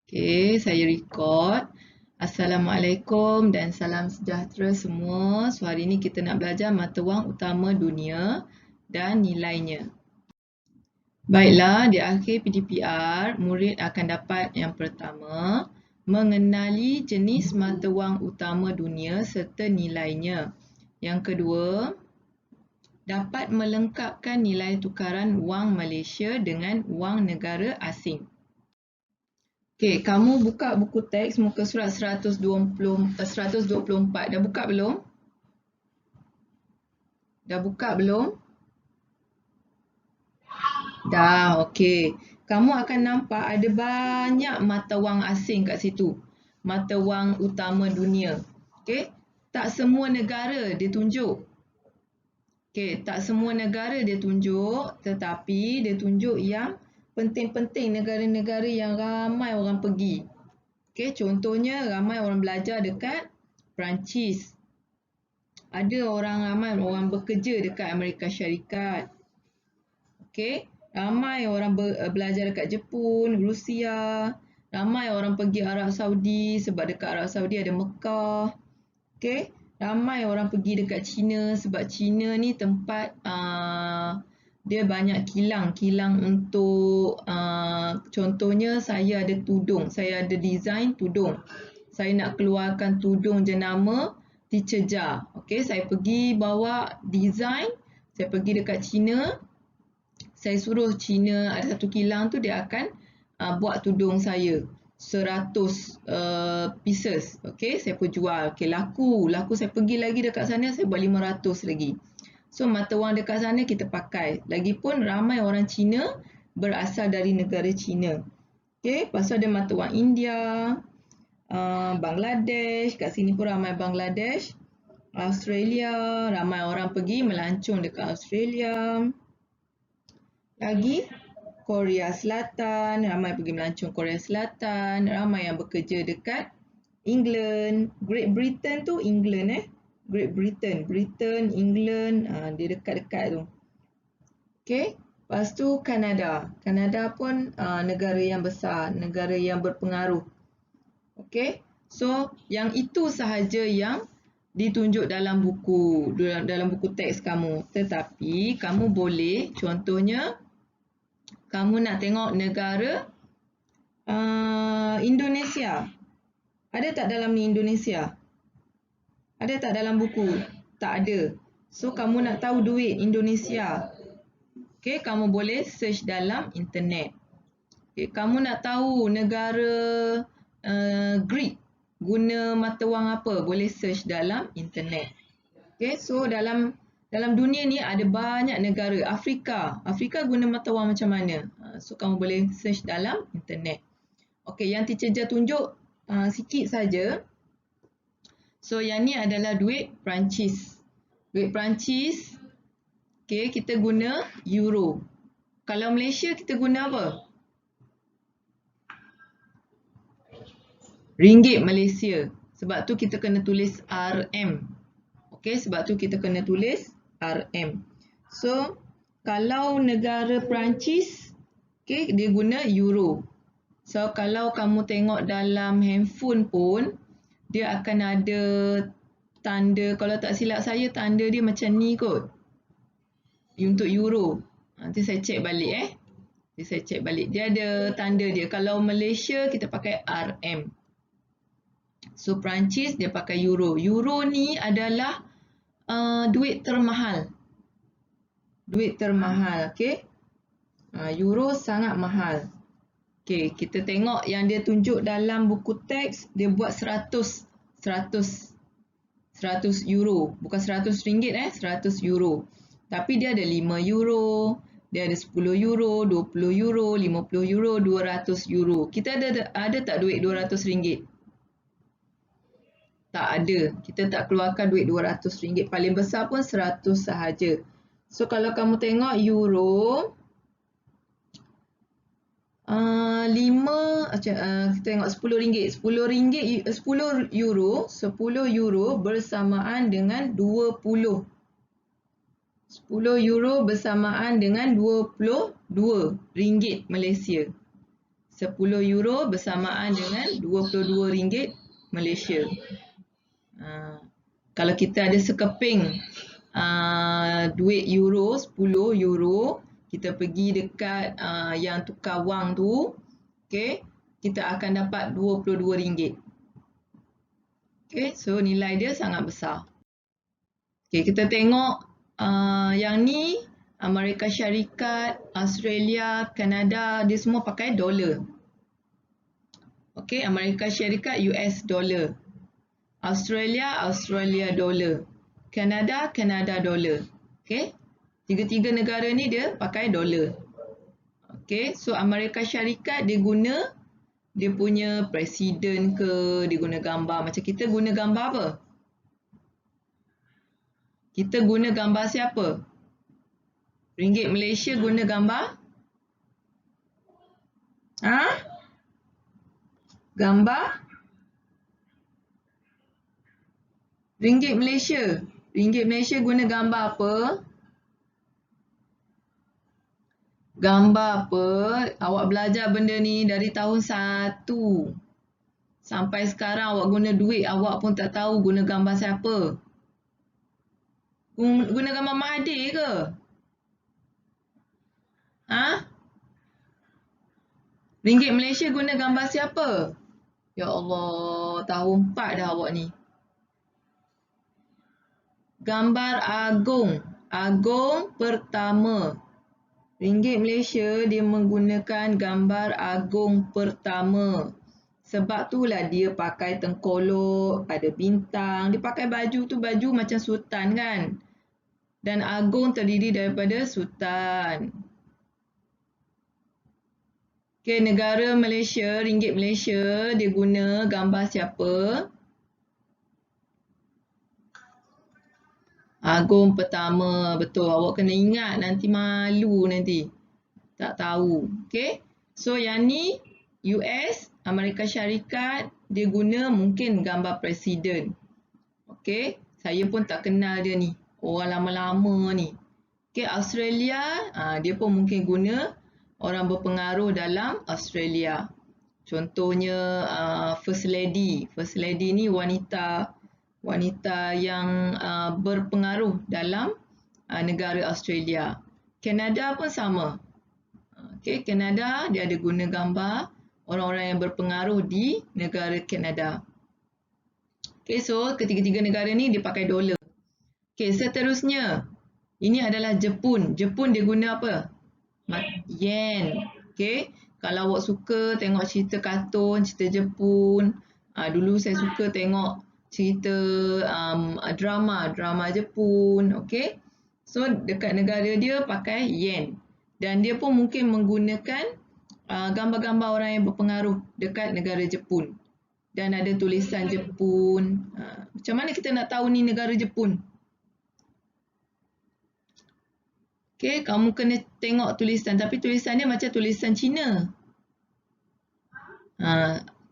Okey, saya record. Assalamualaikum dan salam sejahtera semua. So hari ini kita nak belajar mata wang utama dunia dan nilainya. Baiklah, di akhir PDPR, murid akan dapat yang pertama, mengenali jenis mata wang utama dunia serta nilainya. Yang kedua, dapat melengkapkan nilai tukaran wang Malaysia dengan wang negara asing. Okey, kamu buka buku teks muka surat 124. Dah buka belum? Dah buka belum? Dah, okey. Kamu akan nampak ada banyak mata wang asing kat situ. Mata wang utama dunia. Okey, tak semua negara dia tunjuk. Okey, tak semua negara dia tunjuk, tetapi dia tunjuk yang penting-penting, negara-negara yang ramai orang pergi. Okey, contohnya ramai orang belajar dekat Perancis. Ada ramai orang bekerja dekat Amerika Syarikat. Okey, ramai orang belajar dekat Jepun, Rusia. Ramai orang pergi Arab Saudi sebab dekat Arab Saudi ada Mekah. Okey, ramai orang pergi dekat China sebab China ni tempat dia banyak kilang untuk contohnya saya ada tudung, saya ada design tudung. Saya nak keluarkan tudung jenama Teacher Jah. Okey, saya pergi bawa design, saya pergi dekat China. Saya suruh China ada satu kilang tu dia akan buat tudung saya 100 pieces. Okey, saya pun jual. Okey, laku saya pergi lagi dekat sana saya buat 500 lagi. So mata wang dekat sana kita pakai. Lagipun ramai orang Cina berasal dari negara Cina. Okey, lepas tu ada mata wang India, Bangladesh, kat sini pun ramai Bangladesh, Australia, ramai orang pergi melancong dekat Australia. Lagi Korea Selatan, ramai pergi melancong Korea Selatan, ramai yang bekerja dekat England, Great Britain tu England Great Britain, England, dia dekat-dekat tu. Okey, lepas tu Kanada. Kanada pun negara yang besar, negara yang berpengaruh. Okey, so yang itu sahaja yang ditunjuk dalam buku teks kamu. Tetapi kamu boleh, contohnya kamu nak tengok negara Indonesia. Ada tak dalam ni Indonesia? Ada tak dalam buku? Tak ada. So kamu nak tahu duit Indonesia. Okey, kamu boleh search dalam internet. Okey, kamu nak tahu negara Greek guna mata wang apa? Boleh search dalam internet. Okey, so dalam dunia ni ada banyak negara. Afrika guna mata wang macam mana? So kamu boleh search dalam internet. Okey, yang Teacher Jah tunjuk sikit saja. So yang ni adalah duit Perancis. Duit Perancis, okey, kita guna euro. Kalau Malaysia kita guna apa? Ringgit Malaysia. Sebab tu kita kena tulis RM. Okey, sebab tu kita kena tulis RM. So, kalau negara Perancis, okey, dia guna euro. So, kalau kamu tengok dalam handphone pun, dia akan ada tanda, kalau tak silap saya, tanda dia macam ni kot. Untuk euro. Nanti saya cek balik Dia ada tanda dia. Kalau Malaysia, kita pakai RM. So, Perancis dia pakai euro. Euro ni adalah duit termahal. Okey. Euro sangat mahal. Okey, kita tengok yang dia tunjuk dalam buku teks, dia buat 100 euro. Bukan 100 ringgit 100 euro. Tapi dia ada 5 euro, dia ada 10 euro, 20 euro, 50 euro, 200 euro. Kita ada tak duit 200 ringgit? Tak ada. Kita tak keluarkan duit 200 ringgit. Paling besar pun 100 sahaja. So, kalau kamu tengok euro, 10 ringgit. 10 euro bersamaan dengan 20. 10 euro bersamaan dengan 22 ringgit Malaysia. 10 euro bersamaan dengan 22 ringgit Malaysia. Kalau kita ada sekeping duit euro, 10 euro, kita pergi dekat yang tukar wang tu, okay, kita akan dapat 22 ringgit. Okay, so nilai dia sangat besar. Okay, kita tengok yang ni, Amerika Syarikat, Australia, Kanada, dia semua pakai dolar. Okay, Amerika Syarikat, US dollar. Australia, Australia dollar. Kanada, Kanada dollar. Okay, tiga-tiga negara ni dia pakai dolar. Okay, so Amerika Syarikat dia guna dia punya presiden ke, dia guna gambar. Macam kita guna gambar apa? Kita guna gambar siapa? Ringgit Malaysia guna gambar? Gambar? Ringgit Malaysia. Ringgit Malaysia guna gambar apa? Gambar apa? Awak belajar benda ni dari tahun 1. Sampai sekarang awak guna duit, awak pun tak tahu guna gambar siapa. Guna gambar Mahathir ke? Ringgit Malaysia guna gambar siapa? Ya Allah, tahun 4 dah awak ni. Gambar Agong. Agong pertama. Ringgit Malaysia dia menggunakan gambar Agong pertama. Sebab itulah dia pakai tengkolok, ada bintang. Dia pakai baju tu baju macam sultan kan. Dan Agong terdiri daripada sultan. Okay, negara Malaysia, ringgit Malaysia, dia guna gambar siapa? Agong pertama, betul. Awak kena ingat, nanti malu nanti. Tak tahu. Okay, so yang ni US, Amerika Syarikat, dia guna mungkin gambar presiden. Okay, saya pun tak kenal dia ni. Orang lama-lama ni. Okay, Australia, dia pun mungkin guna orang berpengaruh dalam Australia. Contohnya First Lady. First Lady ni wanita yang berpengaruh dalam negara Australia. Kanada pun sama. Okay, Kanada dia ada guna gambar orang-orang yang berpengaruh di negara Kanada. Okay, so ketiga-tiga negara ni dia pakai dolar. Okay, seterusnya ini adalah Jepun. Jepun dia guna apa? Yen. Okay, kalau awak suka tengok cerita kartun, cerita Jepun, dulu saya suka tengok cerita drama Jepun. Okay, so dekat negara dia pakai yen. Dan dia pun mungkin menggunakan gambar-gambar orang yang berpengaruh dekat negara Jepun. Dan ada tulisan Jepun. Macam mana kita nak tahu ni negara Jepun? Okay, kamu kena tengok tulisan. Tapi tulisan dia macam tulisan Cina.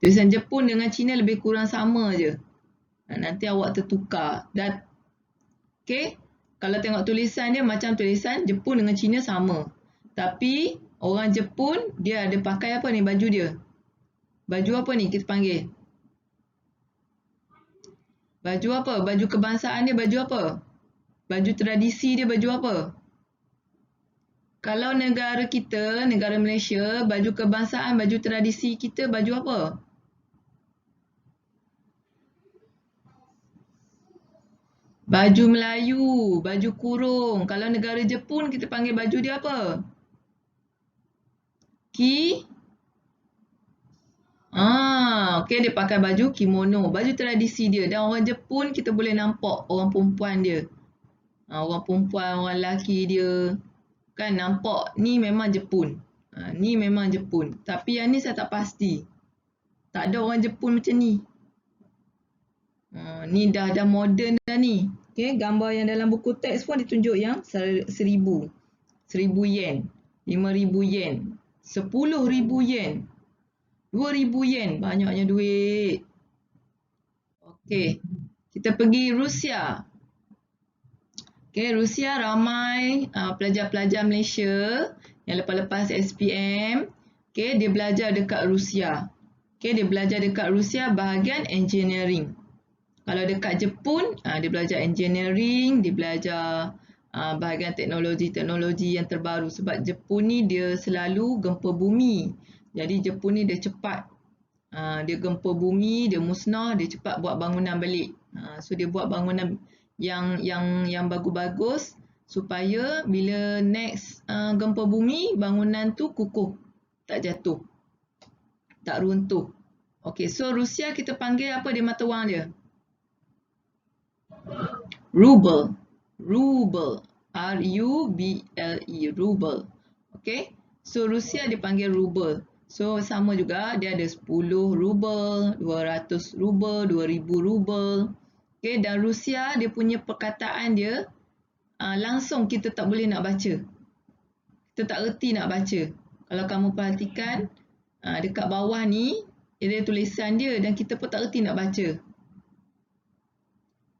Tulisan Jepun dengan Cina lebih kurang sama je. Nanti awak tertukar. Dan, okay, kalau tengok tulisan dia macam tulisan Jepun dengan Cina sama. Tapi orang Jepun dia ada pakai apa ni baju dia? Baju apa ni kita panggil? Baju apa? Baju kebangsaan dia baju apa? Baju tradisi dia baju apa? Kalau negara kita, negara Malaysia, baju kebangsaan, baju tradisi kita baju apa? Baju Melayu, baju kurung. Kalau negara Jepun kita panggil baju dia apa? Okey, dia pakai baju kimono, baju tradisi dia. Dan orang Jepun kita boleh nampak orang perempuan dia. Orang perempuan, orang lelaki dia. Kan nampak ni memang Jepun. Ni memang Jepun. Tapi yang ni saya tak pasti. Tak ada orang Jepun macam ni. Ni dah moden dah ni. Okay, gambar yang dalam buku teks pun ditunjuk yang 1,000. 1,000 yen. 5,000 yen. 10,000 yen. 2,000 yen. Banyaknya duit. Okay, kita pergi Rusia. Okay, Rusia ramai pelajar-pelajar Malaysia yang lepas-lepas SPM Okay, dia belajar dekat Rusia. Okay, dia belajar dekat Rusia bahagian engineering. Kalau dekat Jepun, dia belajar engineering, dia belajar bahagian teknologi-teknologi yang terbaru. Sebab Jepun ni dia selalu gempa bumi. Jadi Jepun ni dia cepat. Dia gempa bumi, dia musnah, dia cepat buat bangunan balik. So dia buat bangunan yang bagus-bagus supaya bila next gempa bumi, bangunan tu kukuh, tak jatuh, tak runtuh. Okay, so Rusia kita panggil apa dia mata wang dia? Ruble. Ruble. R-U-B-L-E. Ruble. Okay. So Rusia dipanggil ruble. So sama juga dia ada 10 ruble, 200 ruble, 2000 ruble. Okay. Dan Rusia dia punya perkataan dia langsung kita tak boleh nak baca. Kita tak erti nak baca. Kalau kamu perhatikan dekat bawah ni dia tulisan dia dan kita pun tak erti nak baca.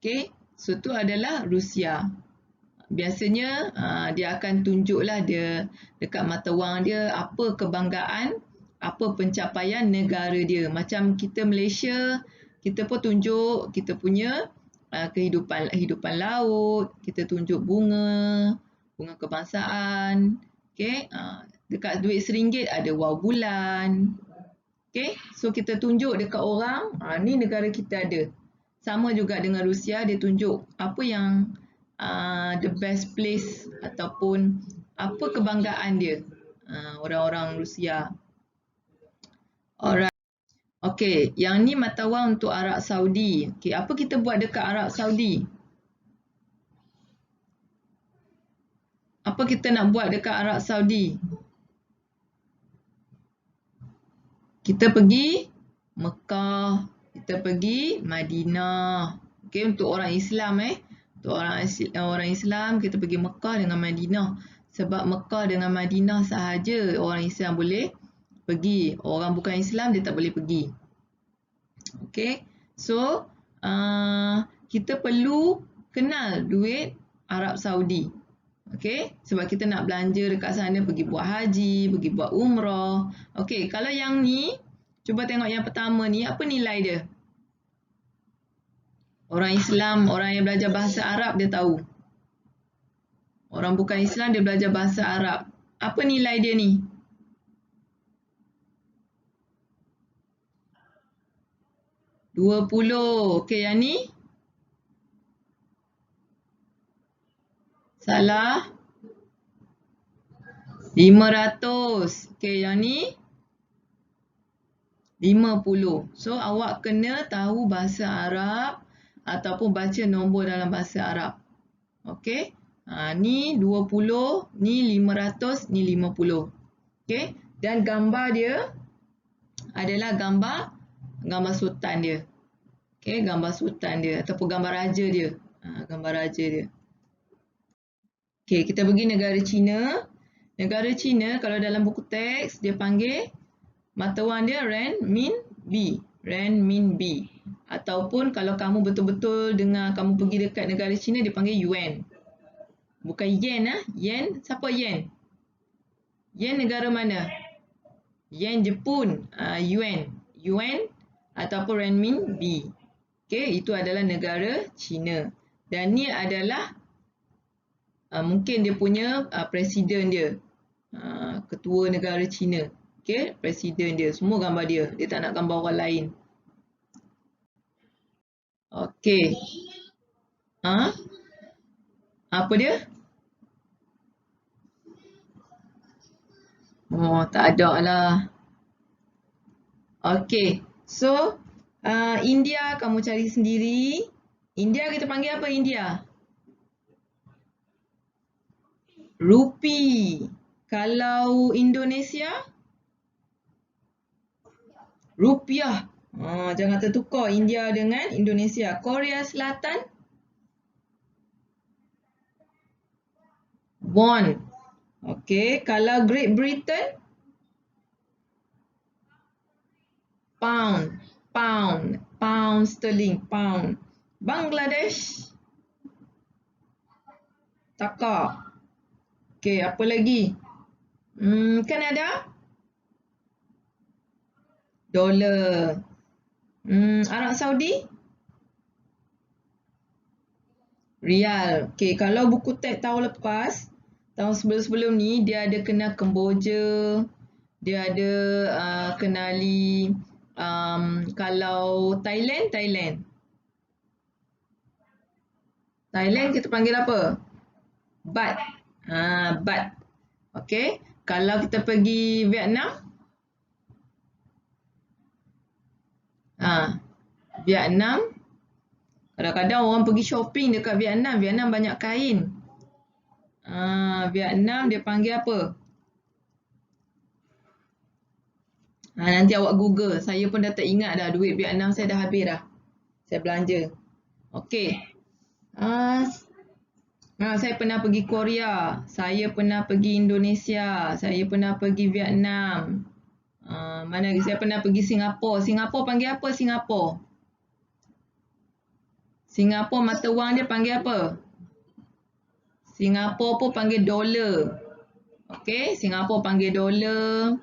Okay. So tu adalah Rusia. Biasanya dia akan tunjuklah dia dekat mata wang dia apa kebanggaan, apa pencapaian negara dia. Macam kita Malaysia, kita pun tunjuk kita punya kehidupan laut, kita tunjuk bunga kebangsaan. Okay, dekat duit RM1 ada wau bulan. Okay, so kita tunjuk dekat orang, ni negara kita ada. Sama juga dengan Rusia, dia tunjuk apa yang the best place ataupun apa kebanggaan dia, orang-orang Rusia. Alright. Okay, yang ni mata wang untuk Arab Saudi. Okay, apa kita buat dekat Arab Saudi? Apa kita nak buat dekat Arab Saudi? Kita pergi Mekah, kita pergi Madinah. Okay, untuk orang Islam Untuk orang Islam kita pergi Mekah dengan Madinah. Sebab Mekah dengan Madinah sahaja orang Islam boleh pergi. Orang bukan Islam dia tak boleh pergi. Okay, so kita perlu kenal duit Arab Saudi. Okay, sebab kita nak belanja dekat sana, pergi buat haji, pergi buat umrah. Okay, kalau yang ni, cuba tengok yang pertama ni, apa nilai dia? Orang Islam, orang yang belajar bahasa Arab dia tahu. Orang bukan Islam dia belajar bahasa Arab. Apa nilai dia ni? RM20. Okey, yang ni? Salah. RM500. Okey, yang ni? RM50. So, awak kena tahu bahasa Arab ataupun baca nombor dalam bahasa Arab. Okey. Ni 20, ni 500, ni 50. Okey. Dan gambar dia adalah gambar sultan dia. Okey, gambar sultan dia ataupun gambar raja dia. Gambar raja dia. Okey, kita pergi negara China. Negara China kalau dalam buku teks dia panggil mata wang dia renminbi. Renminbi. Ataupun kalau kamu betul-betul dengar kamu pergi dekat negara China dia panggil yuan. Bukan yen Yen, siapa yen? Yen negara mana? Yen Jepun. Yuan. Yuan ataupun renminbi. Okey, itu adalah negara China. Dan ni adalah mungkin dia punya presiden dia. Ketua negara China. Okey, presiden dia. Semua gambar dia. Dia tak nak gambar orang lain. Okey. Apa dia? Oh, tak ada lah. Okey. So, India kamu cari sendiri. India kita panggil apa India? Rupi. Kalau Indonesia? Rupiah. Jangan tertukar India dengan Indonesia. Korea Selatan? Won. Okey, kalau Great Britain? Pound. Pound sterling, pound. Bangladesh? Taka. Okey, apa lagi? Kanada? Dolar. Arab Saudi? Rial. Okey, kalau buku teks tahun lepas, tahun sebelum-sebelum ni, dia ada kena Kemboja, dia ada kenali kalau Thailand. Thailand kita panggil apa? Baht. Baht. Okey. Kalau kita pergi Vietnam? Vietnam. Kadang-kadang orang pergi shopping dekat Vietnam. Vietnam banyak kain. Vietnam dia panggil apa? Nanti awak Google. Saya pun dah tak ingat dah. Duit Vietnam saya dah habis dah. Saya belanja. Okey. Saya pernah pergi Korea. Saya pernah pergi Indonesia. Saya pernah pergi Vietnam. Mana lagi? Saya pernah pergi Singapura. Singapura panggil apa Singapura? Singapura mata wang dia panggil apa? Singapura pun panggil dolar. Okey, Singapura panggil dolar.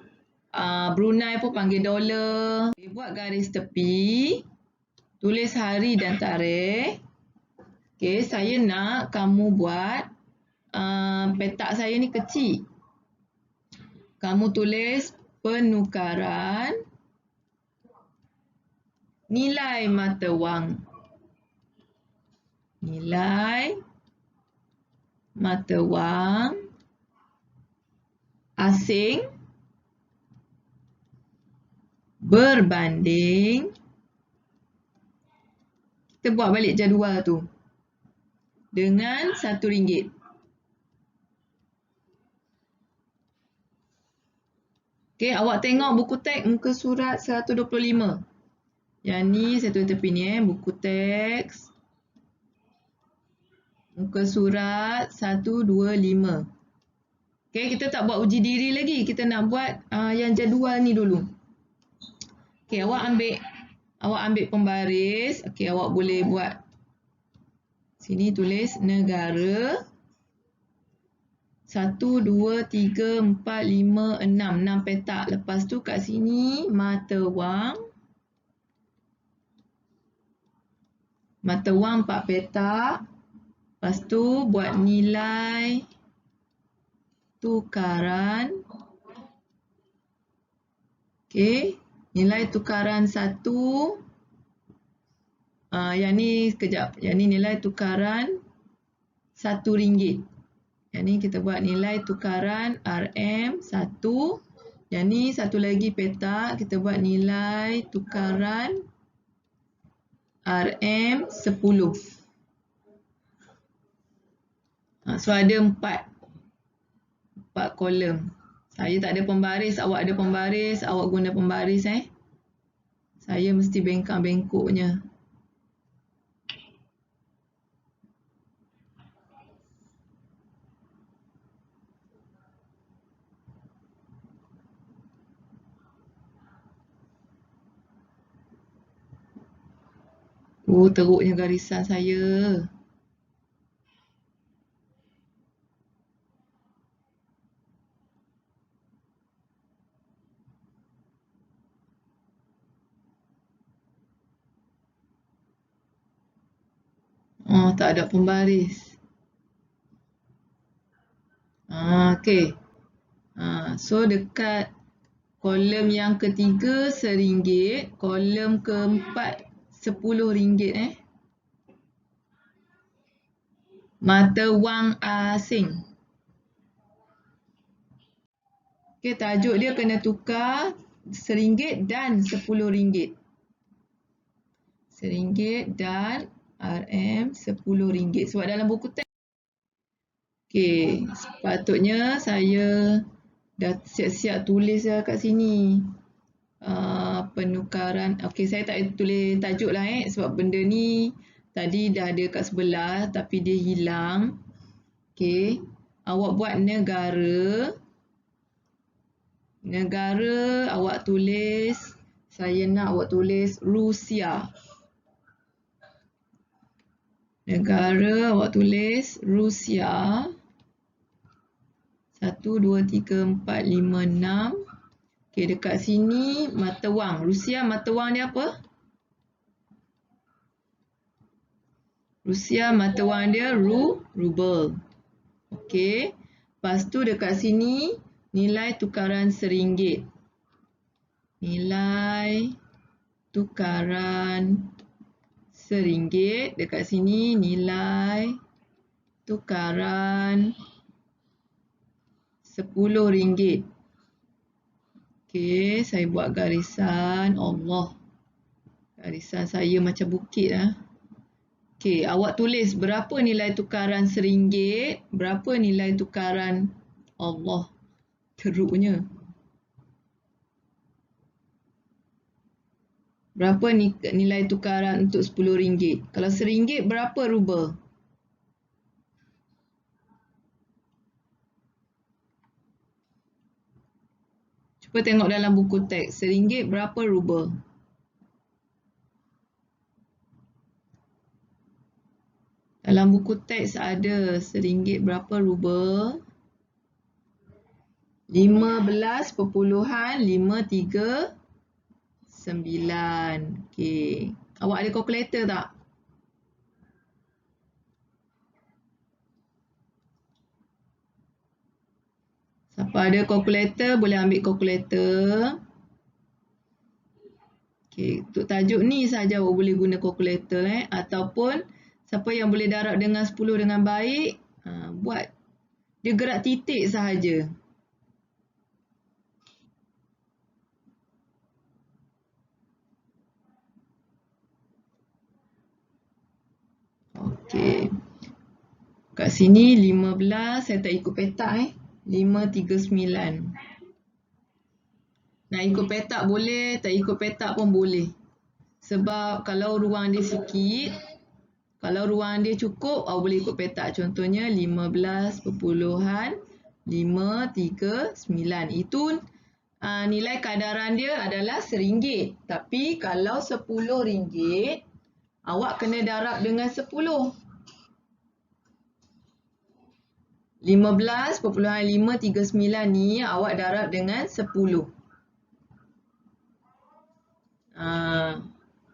Brunei pun panggil dolar. Buat garis tepi. Tulis hari dan tarikh. Okey, saya nak kamu buat petak saya ni kecil. Kamu tulis penukaran nilai mata wang. Nilai mata wang asing berbanding, kita buat balik jadual tu, dengan RM1. Okey, awak tengok buku teks muka surat 125. Yang ni saya tulis tepi ni buku teks muka surat 125. Okey, kita tak buat uji diri lagi. Kita nak buat yang jadual ni dulu. Okey, awak ambil pembaris. Okey, awak boleh buat sini tulis negara 1, 2, 3, 4, 5, 6. 6 petak. Lepas tu kat sini mata wang. Mata wang 4 petak. Lepas tu buat nilai tukaran. Okey, nilai tukaran 1. Yang ni sekejap. Yang ni nilai tukaran RM1. Yang ni kita buat nilai tukaran RM1. Yang ni satu lagi petak. Kita buat nilai tukaran RM10. So ada 4 kolom. Saya tak ada pembaris, awak ada pembaris, awak guna pembaris Saya mesti bengkak-bengkoknya. Teruknya garisan saya. Tak ada pembaris. Okey. So dekat kolom yang ketiga RM1, kolom keempat RM10 Mata wang asing. Okey, tajuk dia kena tukar RM1 dan RM10. RM1 dan RM10. Sebab dalam buku teks. Okey, sepatutnya saya dah siap-siap tulis dah kat sini. Penukaran. Okey, saya tak tulis tajuk lah sebab benda ni tadi dah ada kat sebelah tapi dia hilang. Okey, awak buat negara. Negara awak tulis, saya nak awak tulis Rusia. Negara awak tulis Rusia. 1, 2, 3, 4, 5, 6. Okey, dekat sini mata wang. Rusia mata wang dia apa? Rusia mata wang dia ruble. Okey. Lepas tu dekat sini nilai tukaran RM1. Nilai tukaran RM1. Dekat sini nilai tukaran RM10. Okey, saya buat garisan. Allah. Garisan saya macam bukit ah. Okey, awak tulis berapa nilai tukaran RM1, berapa nilai tukaran Allah. Teruknya. Berapa nilai tukaran untuk RM10? Kalau RM1 berapa rubel? Cuba tengok dalam buku teks. RM1 berapa rubel? Dalam buku teks ada RM1 berapa rubel? 15.539. Okey. Awak ada kalkulator tak? Siapa ada kalkulator boleh ambil kalkulator. Okey, untuk tajuk ni saja awak boleh guna kalkulator ataupun siapa yang boleh darab dengan 10 dengan baik, buat dia gerak titik sahaja. Okey. Kat sini 15, saya tak ikut petak 539. Nak ikut petak boleh, tak ikut petak pun boleh. Sebab kalau ruang dia sikit, kalau ruang dia cukup, awak boleh ikut petak. Contohnya 15.539. Itu nilai kadaran dia adalah RM1. Tapi kalau RM10, awak kena darab dengan 10. 15.539 ni awak darab dengan 10.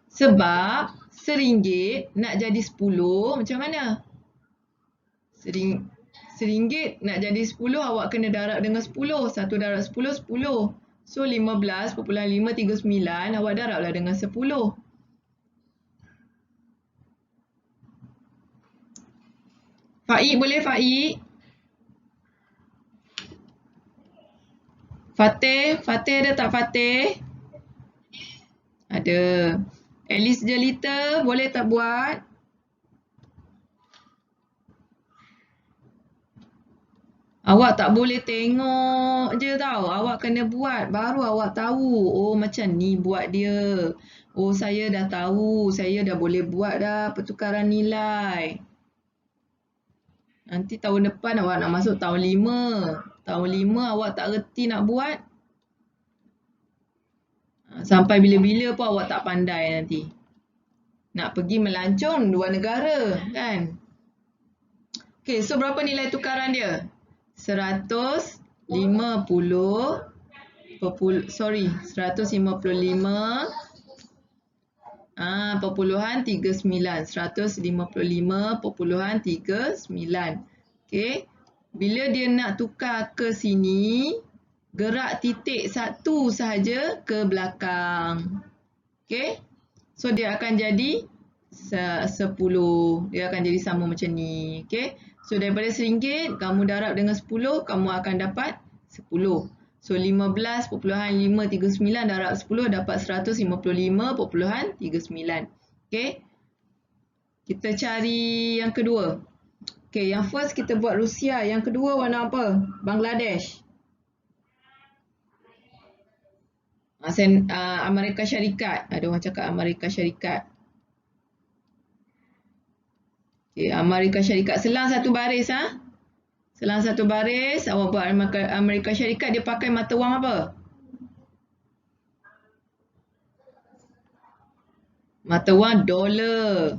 Sebab RM1 nak jadi 10 macam mana? RM1 nak jadi 10 awak kena darab dengan 10. 1 darab 10, 10. So 15.539 awak darablah dengan 10. Faik boleh Faik? Fatih ada tak Fatih? Ada. Alice Jelita boleh tak buat? Awak tak boleh tengok je tau. Awak kena buat. Baru awak tahu. Oh macam ni buat dia. Oh saya dah tahu. Saya dah boleh buat dah pertukaran nilai. Nanti tahun depan awak nak masuk tahun 5. Tahun 5 awak tak reti nak buat. Sampai bila-bila pun awak tak pandai nanti. Nak pergi melancong luar negara kan. Okay, so berapa nilai tukaran dia? 155.39. Okay. Bila dia nak tukar ke sini, gerak titik satu sahaja ke belakang. Okay. So dia akan jadi 10. Dia akan jadi sama macam ni. Okay. So daripada RM1, kamu darab dengan 10, kamu akan dapat 10. So 15.539 darab 10 dapat 155.39. Okay. Kita cari yang kedua. Okay, yang first kita buat Rusia. Yang kedua warna apa? Bangladesh. Amerika Syarikat. Ada orang cakap Amerika Syarikat. Okay, Amerika Syarikat. Selang satu baris. Selang satu baris. Awak buat Amerika Syarikat. Dia pakai mata wang apa? Mata wang dolar.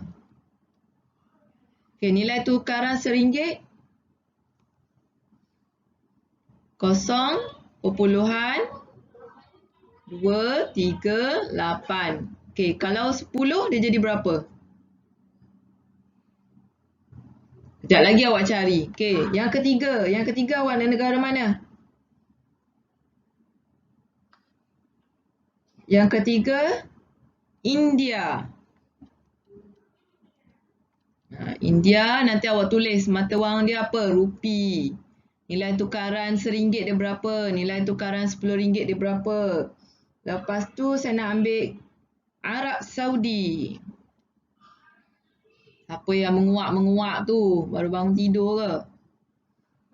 Okay, nilai tukaran RM1. 0.0 2, 3, 8. Okey, kalau 10 dia jadi berapa? Sekejap lagi awak cari. Okey, yang ketiga. Yang ketiga awak negara mana? Yang ketiga, India. India, nanti awak tulis mata wang dia apa? Rupi. Nilai tukaran RM1 dia berapa? Nilai tukaran RM10 dia berapa? Lepas tu saya nak ambil Arab Saudi. Siapa yang menguap-menguap tu? Baru bangun tidur ke?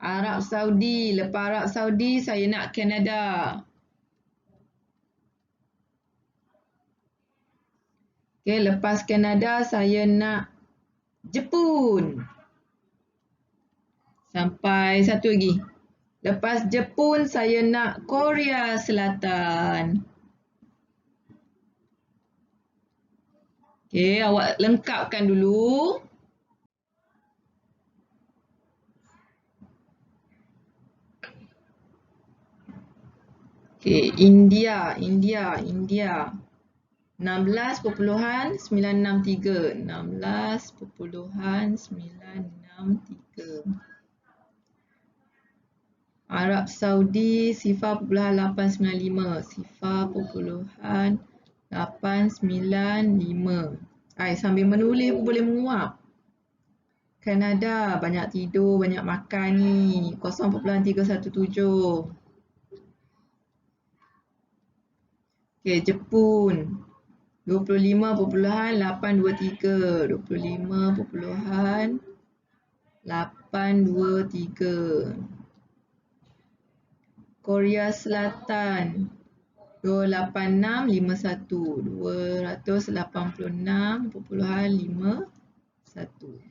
Arab Saudi. Lepas Arab Saudi, saya nak Canada. Okay, lepas Canada, saya nak Jepun. Sampai satu lagi. Lepas Jepun, saya nak Korea Selatan. Okay, awak lengkapkan dulu. Okay, India. 16.963. 16.963. Arab Saudi 0.895. 0.895. Sambil menulis pun boleh menguap. Kanada banyak tidur, banyak makan ni. 0.317. Okay, Jepun 25.823. 25.823. Korea Selatan 286.51. 286.51.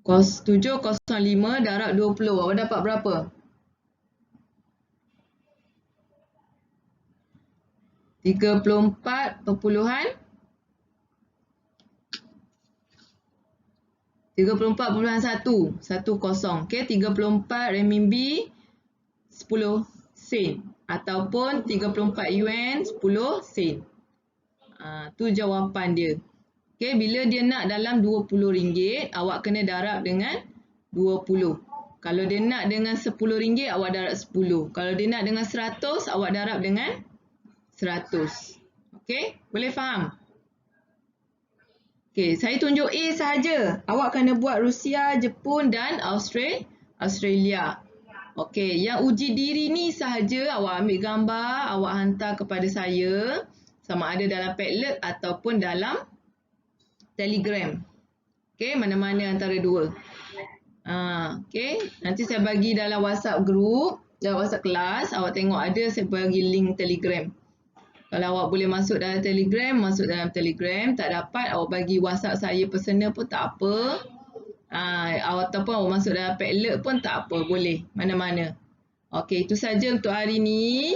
705 darab 20. Awak dapat berapa? 34.1. 10. Okey, 34 renminbi 10 sen ataupun 34 yuan 10 sen. Tu jawapan dia. Okey, bila dia nak dalam RM20, awak kena darab dengan 20. Kalau dia nak dengan RM10, awak darab 10. Kalau dia nak dengan 100, awak darab dengan 100. Okey, boleh faham? Okey, saya tunjuk A sahaja. Awak kena buat Rusia, Jepun dan Australia. Okey, yang uji diri ni sahaja awak ambil gambar, awak hantar kepada saya sama ada dalam Padlet ataupun dalam Telegram. Okey, mana-mana antara dua. Okey, nanti saya bagi dalam WhatsApp group, dalam WhatsApp kelas, awak tengok ada saya bagi link Telegram. Kalau awak boleh masuk dalam Telegram, masuk dalam Telegram. Tak dapat, awak bagi WhatsApp saya personal pun tak apa. Ataupun awak masuk dalam Padlet pun tak apa, boleh. Mana-mana. Okey, itu saja untuk hari ni.